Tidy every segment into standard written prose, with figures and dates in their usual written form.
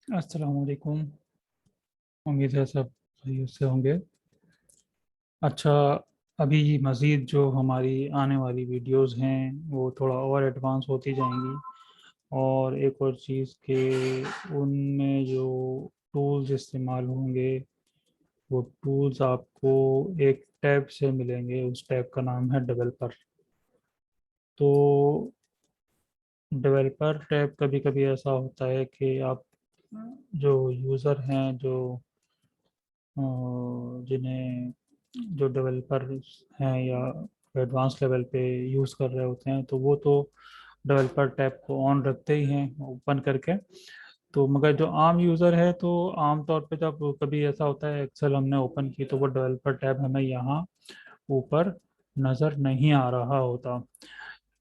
अस्सलाम वालेकुम। उम्मीद है सब खैरियत से होंगे। अच्छा, अभी मज़ीद जो हमारी आने वाली वीडियोस हैं वो थोड़ा और एडवांस होती जाएंगी। और एक और चीज़ के उनमें जो टूल्स इस्तेमाल होंगे वो टूल्स आपको एक टैब से मिलेंगे। उस टैब का नाम है डेवलपर। तो डेवलपर टैब कभी कभी ऐसा होता है कि आप जो यूज़र हैं जो जिन्हें जो डेवलपर हैं या एडवांस लेवल पे यूज़ कर रहे होते हैं तो वो तो डेवलपर टैब को ऑन रखते ही हैं ओपन करके। तो मगर जो आम यूज़र है तो आम तौर पे जब कभी ऐसा होता है एक्सेल हमने ओपन की तो वो डेवलपर टैब हमें यहाँ ऊपर नज़र नहीं आ रहा होता।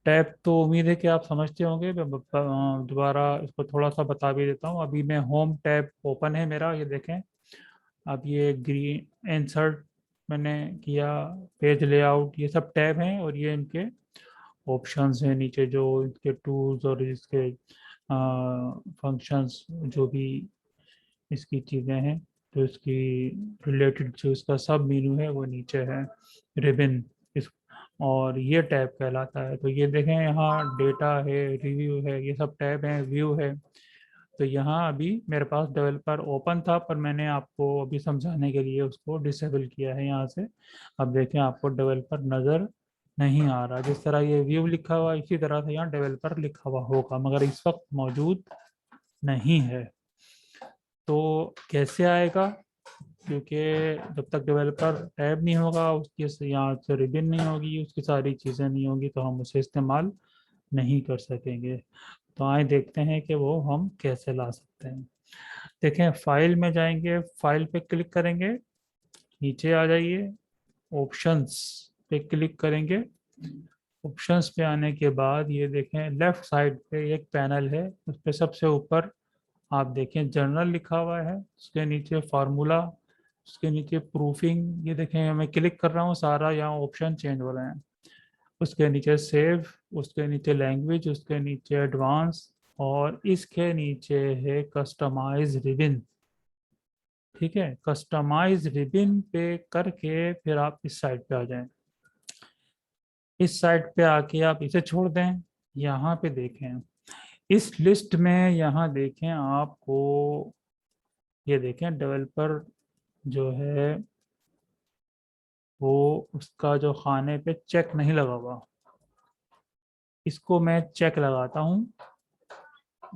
टैब तो उम्मीद है कि आप समझते होंगे। मैं दोबारा इसको थोड़ा सा बता भी देता हूँ। अभी मैं होम टैब ओपन है मेरा, ये देखें। अब ये ग्रीन इंसर्ट मैंने किया, पेज लेआउट, ये सब टैब हैं और ये इनके ऑप्शंस हैं नीचे जो इनके टूल्स और इसके फंक्शंस जो भी इसकी चीज़ें हैं। तो इसकी रिलेटेड जो इसका सब मेनू है वो नीचे है, रिबन इस। और ये टैब कहलाता है। तो ये देखें यहाँ डेटा है, रिव्यू है, ये सब टैब हैं, व्यू है। तो यहाँ अभी मेरे पास डेवलपर ओपन था पर मैंने आपको अभी समझाने के लिए उसको डिसेबल किया है यहाँ से। अब देखें आपको डेवलपर नज़र नहीं आ रहा। जिस तरह ये व्यू लिखा हुआ इसी तरह से यहाँ डेवलपर लिखा हुआ होगा मगर इस वक्त मौजूद नहीं है। तो कैसे आएगा? क्योंकि जब तक डेवलपर टैब नहीं होगा, उसकी यहाँ से रिबन नहीं होगी, उसकी सारी चीज़ें नहीं होंगी तो हम उसे इस्तेमाल नहीं कर सकेंगे। तो आए देखते हैं कि वो हम कैसे ला सकते हैं। देखें, फाइल में जाएंगे, फाइल पे क्लिक करेंगे, नीचे आ जाइए, ऑप्शंस पे क्लिक करेंगे। ऑप्शंस पे आने के बाद ये देखें लेफ्ट साइड पे एक पैनल है, उस पे सबसे ऊपर आप देखें जर्नल लिखा हुआ है, उसके नीचे फार्मूला, उसके नीचे प्रूफिंग। ये देखें मैं क्लिक कर रहा हूँ, सारा यहाँ ऑप्शन चेंज हो रहे हैं। उसके नीचे सेव, उसके नीचे लैंग्वेज, उसके नीचे एडवांस और इसके नीचे है कस्टमाइज रिबिन। ठीक है, कस्टमाइज रिबिन पे करके फिर आप इस साइड पे आ जाएं। इस साइड पे आके आप इसे छोड़ दें। यहाँ पे देखें इस लिस्ट में, यहाँ देखें आपको, ये देखें डेवलपर जो है वो उसका जो खाने पे चेक नहीं लगा हुआ। इसको मैं चेक लगाता हूँ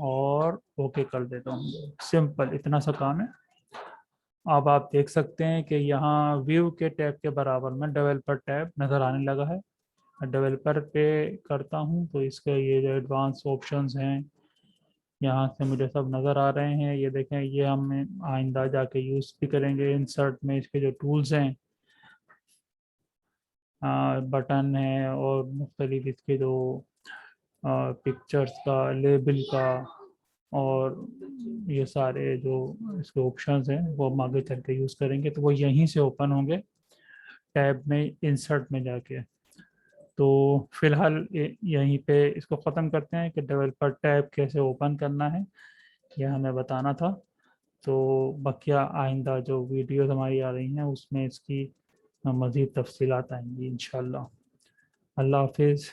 और ओके कर देता हूँ। सिंपल इतना सा काम है। अब आप देख सकते हैं कि यहाँ व्यू के टैब के बराबर में डेवलपर टैब नज़र आने लगा है। डेवलपर पे करता हूँ तो इसके ये जो एडवांस ऑप्शंस हैं यहाँ से मुझे सब नज़र आ रहे हैं। ये देखें, ये हम आइंदा जाके यूज़ भी करेंगे। इंसर्ट में इसके जो टूल्स हैं, बटन है और मुख्तलिफ इसके जो पिक्चर्स का, लेबल का और ये सारे जो इसके ऑप्शंस हैं वो हम आगे चल के यूज़ करेंगे। तो वो यहीं से ओपन होंगे टैब में, इंसर्ट में जाके। तो फिलहाल यहीं पे इसको ख़त्म करते हैं कि डेवलपर टैब कैसे ओपन करना है, यह हमें बताना था। तो बकिया आइंदा जो वीडियोस हमारी आ रही हैं उसमें इसकी मज़ीद तफसीलात आएंगी इंशाल्लाह। अल्लाह हाफिज़।